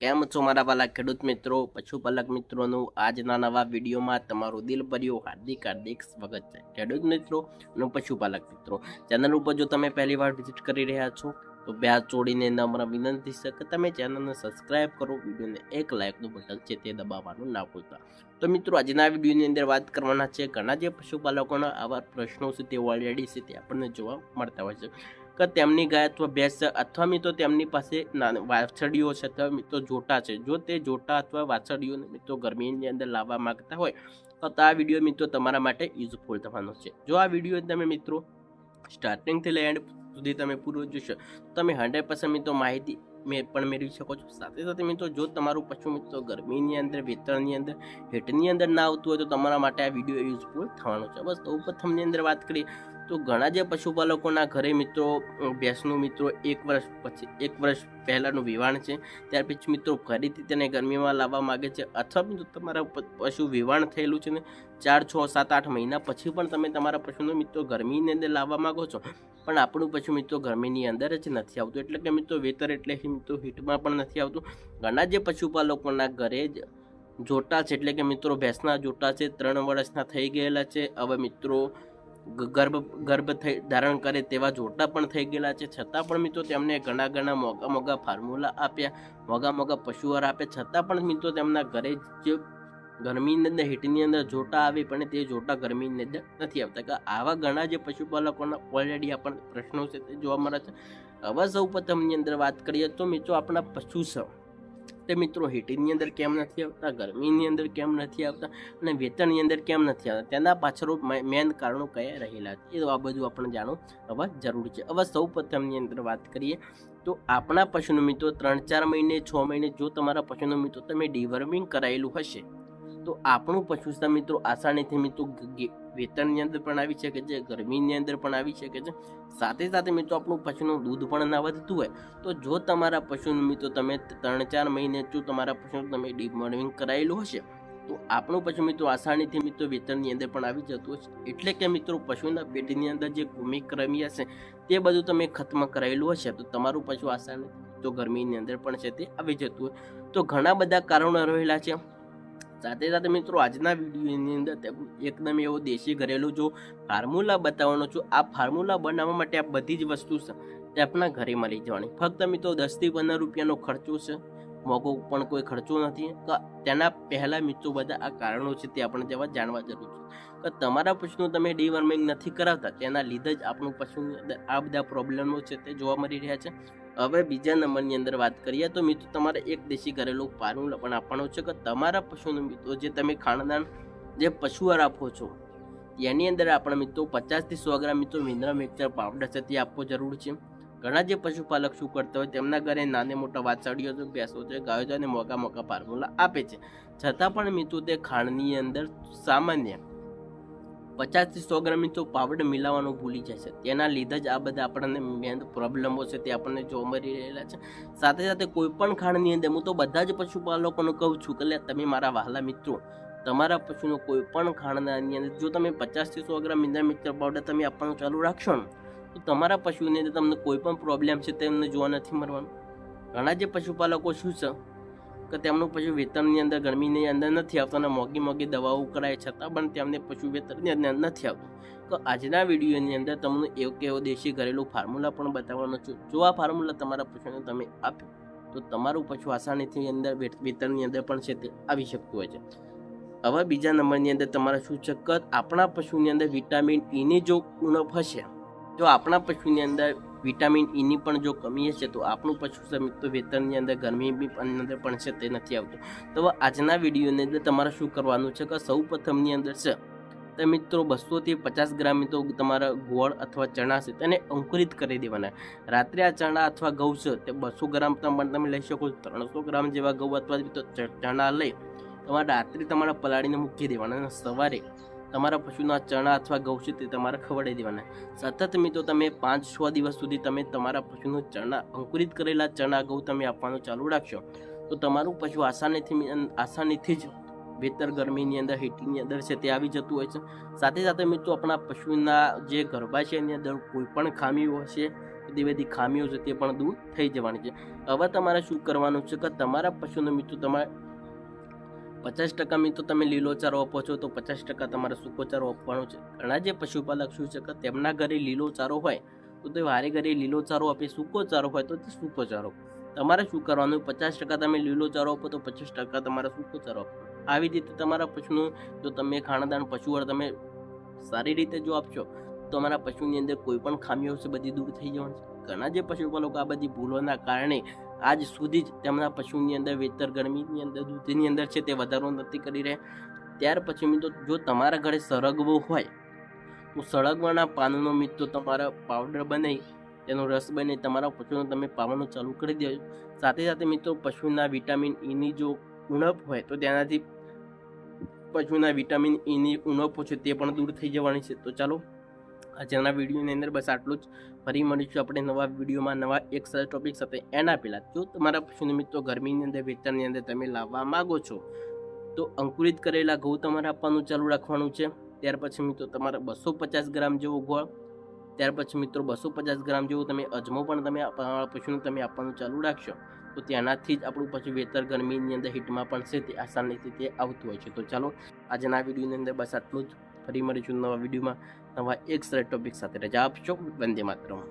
કેમ છો મારા વાલા ખેડૂત મિત્રો, પશુપાલક મિત્રોનું આજના નવા વિડીયોમાં તમારું દિલભર્યું હાર્દિક હાર્દિક સ્વાગત છે। ખેડૂત મિત્રો અને પશુપાલક મિત્રો, ચેનલ ઉપર જો તમે પહેલી વાર વિઝિટ કરી રહ્યા છો તો બે હાથ જોડીને નમ્ર વિનંતી છે કે તમે ચેનલને સબસ્ક્રાઇબ કરો, વિડીયોને એક લાઇકનું બટન છે તે દબાવવાનું ના ભૂલતા। તો મિત્રો, આજના વિડીયોની અંદર વાત કરવાના છે ઘણા જે પશુપાલકોના આવા પ્રશ્નો છે તે ઓલરેડી છે તે આપણને જોવા મળતા હોય છે કે તેમની ગાય અથવા ભેંસ અથવા મિત્રો તેમની પાસે વાછરડીઓ છે અથવા મિત્રો જોટા છે, જો તે જોટા અથવા વાછરડીઓને મિત્રો ગરમીની અંદર લાવવા માંગતા હોય તો આ વિડીયો મિત્રો તમારા માટે યુઝફુલ થવાનો છે। જો આ વિડીયો તમે મિત્રો સ્ટાર્ટિંગથી લઈ એન્ડ સુધી તમે પૂરો જોશો તમે 100% મિત્રો માહિતી પણ મેળવી શકો છો। સાથે સાથે મિત્રો, જો તમારું પશુ મિત્રો ગરમીની અંદર, વેતરની અંદર, હીટની અંદર ના આવતું હોય તો તમારા માટે આ વિડીયો યુઝફુલ થવાનો છે। બસ સૌ પ્રથમની અંદર વાત કરીએ તો ઘણા જે પશુપાલકોના ઘરે મિત્રો ભેંસનું મિત્રો 1 વર્ષ પહેલાંનું વિવાણ છે, ત્યાર પછી મિત્રો ફરીથી તેને ગરમીમાં લાવવા માગે છે, અથવા મિત્રો તમારા પશુ વિવાણ થયેલું છે ને 4, 6, 7, 8 મહિના પછી પણ તમે તમારા પશુને મિત્રો ગરમીની અંદર લાવવા માગો છો, પણ આપણું પશુ મિત્રો ગરમીની અંદર જ નથી આવતું, એટલે કે મિત્રો વેતર એટલે મિત્રો હીટમાં પણ નથી આવતું। ઘણા જે પશુપાલકોના ઘરે જ જોટા છે, એટલે કે મિત્રો ભેંસના જોટા છે, 3 વર્ષના થઈ ગયેલા છે, હવે મિત્રો ગર્ભ ધારણ કરે તેવા જોટા પણ થઈ ગયેલા છે, છતાં પણ મિત્રો તેમને ઘણા મોંઘા ફોર્મ્યુલા આપ્યા, મોંઘા પશુઆહાર આપ્યા, છતાં પણ મિત્રો તેમના ઘરે જે ગરમીની અંદર, હીટની અંદર જોટા આવે પણ તે જોટા ગરમીની અંદર નથી આવતા। કે આવા ઘણા જે પશુપાલકોના ઓલરેડી આપણને પ્રશ્નો છે તે જોવા મળે છે। હવે સૌ પ્રથમની અંદર વાત કરીએ તો મિત્રો આપણા પશુ છે તે મિત્રો હીટની અંદર કેમ નથી આવતા, ગરમીની અંદર કેમ નથી આવતા અને વેતરની અંદર કેમ નથી આવતા, તેના પાછળ મેન કારણો કયા રહેલા છે એ આ બધું આપણે જાણવું હવે જરૂરી છે। હવે સૌ પ્રથમની અંદર વાત કરીએ તો આપણા પશુનું મિત્રો 3-4 મહિને, 6 મહિને જો તમારા પશુનું મિત્રો તમે ડિવર્મિંગ કરાયેલું હશે તો આપણું પશુ મિત્રો આસાનીથી મિત્રો વેતરની અંદર પણ આવી શકે છે, ગરમીની અંદર પણ આવી શકે છે। સાથે સાથે મિત્રો આપણું પશુનું દૂધ પણ ના વધતું હોય તો જો તમારા પશુનું મિત્રો તમે 3-4 મહિને જો તમારા પશુનું તમે ડિવર્મિંગ કરાયેલું હશે તો આપણું પશુ મિત્રો આસાનીથી મિત્રો વેતરની અંદર પણ આવી જતું હશે, એટલે કે મિત્રો પશુના પેટની અંદર જે કૃમિ હશે તે બધું તમે ખત્મ કરાયેલું હશે તો તમારું પશુ આસાનીથી તો ગરમીની અંદર પણ છે તે આવી જતું હોય। તો ઘણા બધા કારણો રહેલા છે। સાથે સાથે મિત્રો આજના વિડીયોની અંદર એકદમ એવો દેશી ઘરેલું જો ફોર્મ્યુલા બતાવવાનો છું। આ ફોર્મ્યુલા બનાવવા માટે આ બધી જ વસ્તુ છે તે આપણા ઘરે મળી જવાની, ફક્ત મિત્રો 10 થી 15 રૂપિયાનો ખર્ચો છે, મોંઘો પણ કોઈ ખર્ચો નથી। તો તેના પહેલાં મિત્રો બધા આ કારણો છે તે આપણે જેવા જાણવા જરૂર છે કે તમારા પશુનું તમે ડિવર્મિંગ નથી કરાવતા તેના લીધે જ આપણું પશુની અંદર આ બધા પ્રોબ્લેમો છે તે જોવા મળી રહ્યા છે। હવે બીજા નંબરની અંદર વાત કરીએ તો મિત્રો તમારે એક દેશી ઘરેલું ફોર્મ્યુલા પણ આપવાનું છે કે તમારા પશુનું મિત્રો જે તમે ખાનદાન જે પશુઆહાર આપો છો એની અંદર આપણા મિત્રો 50 થી 100 ગ્રામ મિત્રો મિનરલ મિક્સર પાવડર છે તે આપવો જરૂરી છે। ઘણા જે પશુપાલક શું કરતા હોય તેમના ઘરે નાના મોટા વાછરડીઓ છે, ભેંસો છે, ગાયો છે અને મોંઘા ફોર્મ્યુલા આપે છે, છતાં પણ મિત્રો તે ખાંડની અંદર સામાન્ય 50 થી 100 ગ્રામ મિત્રો પાવડર મિલાવવાનું ભૂલી જાય છે, તેના લીધે જ આ બધા આપણને મેન પ્રોબ્લેમો છે તે આપણને જોવા મળી રહેલા છે। સાથે સાથે કોઈ પણ ખાંડની અંદર હું તો બધા જ પશુપાલકોને કહું છું કે તમે મારા વહાલા મિત્રો તમારા પશુનો કોઈ પણ ખાંડની અંદર જો તમે 50 થી 100 ગ્રામ મિનરલ મિક્સર પાવડર તમે આપવાનું ચાલુ રાખશો ને તો તમારા પશુની અંદર તમને કોઈ પણ પ્રોબ્લેમ છે તેમને જોવા નથી મળવાનું। ઘણા જે પશુપાલકો શું છે કે તેમનું પશુ વેતરની અંદર, ગરમીની અંદર નથી આવતું અને મોંઘી દવાઓ કરાય છતાં પણ તેમને પશુ વેતરની અંદર નથી આવતું। તો આજના વિડીયોની અંદર તમને એવો દેશી ઘરેલું ફોર્મ્યુલા પણ બતાવવાનો છું। જો આ ફોર્મ્યુલા તમારા પશુને તમે આપ્યો તો તમારું પશુ આસાનીથી અંદર વેતરની અંદર પણ છે તે આવી શકતું હોય છે। હવે બીજા નંબરની અંદર તમારે શું છે કે આપણા પશુની અંદર વિટામિન ઈની જો ઉણપ હશે, જો આપણા પશુની અંદર વિટામિન ઈની પણ જો કમી હશે તો આપણું પશુ મિત્રો વેતરની અંદર, ગરમી અંદર પણ છે તે નથી આવતું। તો આજના વિડીયોની અંદર તમારે શું કરવાનું છે કે સૌ પ્રથમની અંદર છે તો મિત્રો 200 થી 50 ગ્રામ મિત્રો તમારા ગોળ અથવા ચણા છે તેને અંકુરિત કરી દેવાના। રાત્રે આ ચણા અથવા ઘઉં છે તે 200 ગ્રામ તમે લઈ શકો, 300 ગ્રામ જેવા ઘઉં અથવા ચણા લઈ તમારે રાત્રે તમારા પલાળીને મૂકી દેવાના અને સવારે તમારા પશુના ચણા અથવા ઘઉં છે તે તમારે ખવડાવી દેવાના। સતત મિત્રો તમે 5-6 દિવસ સુધી તમે તમારા પશુનું અંકુરિત કરેલા ચણા ઘઉં તમે આપવાનું ચાલુ રાખશો તો તમારું પશુ આસાનીથી જ વેતર, ગરમીની અંદર, હીટની અંદર છે તે આવી જતું હોય છે। સાથે સાથે મિત્રો આપણા પશુના જે ગર્ભાશયની અંદર કોઈ પણ ખામીઓ હશે બધી ખામીઓ છે તે પણ દૂર થઈ જવાની છે. હવે તમારે શું કરવાનું છે કે તમારા પશુને મિત્રો તમારે 50% મિત્રો તમે લીલો ચારો આપો છો તો 50% તમારે સૂકો ચારો આપવાનો છે. ઘણા જે પશુપાલક શું છે કે તેમના ઘરે લીલો ચારો હોય તો તે વારે ઘરે લીલો ચારો આપે, સૂકો ચારો હોય તો તે સૂકો ચારો. તમારે શું કરવાનું, 50% તમે લીલો ચારો આપો તો 50% તમારે સૂકો ચારો આપો. આવી રીતે તમારા પશુનું જો તમે ખાનદાન પશુઆહાર તમે સારી રીતે જો આપશો તો તમારા પશુની અંદર કોઈ પણ ખામીઓ છે બધી દૂર થઈ જવાની છે. ઘણા જે પશુપાલકો આ બધી ભૂલોના કારણે આજ સુધી જ તેમના પશુની અંદર વેતર ગરમીની અંદર દૂધની અંદર છે તે વધારો નથી કરી રહ્યા. ત્યાર પછી મિત્રો જો તમારા ઘરે સરગવો હોય તો સરગવાના પાનનો મિત્રો તમારા પાવડર બનાવી તેનો રસ બનાવી તમારા પશુને તમે પાવાનું ચાલુ કરી દેજો. સાથે સાથે મિત્રો પશુના વિટામિન ઈની જો ઉણપ હોય તો તેનાથી પશુના વિટામિન ઈની ઉણપો છે તે પણ દૂર થઈ જવાની છે. તો ચાલો આજના વિડીયોની અંદર બસ આટલું જ. ફરી મળીશું આપણે નવા વિડીયોમાં નવા એક સરસ ટોપિક સાથે. એના પહેલાં જો તમારા પશુને મિત્રો ગરમીની અંદર વેતરની અંદર તમે લાવવા માગો છો તો અંકુરિત કરેલા ઘઉં તમારે આપવાનું ચાલુ રાખવાનું છે. ત્યાર પછી મિત્રો તમારે 250 ગ્રામ જેવો ગોળ, ત્યાર પછી મિત્રો 250 ગ્રામ જેવો તમે અજમો પણ તમે પશુને તમે આપવાનું ચાલુ રાખશો તો તેનાથી જ આપણું પછી વેતર ગરમીની અંદર હીટમાં પણ છે તે આસાનીથી તે આવતું હોય છે. તો ચાલો આજના વિડીયોની અંદર બસ આટલું જ. ફરી મળીશું નવા વિડીયોમાં નવા એક સરસ ટોપિક સાથે. રજા આપશો. વંદે માતરમ.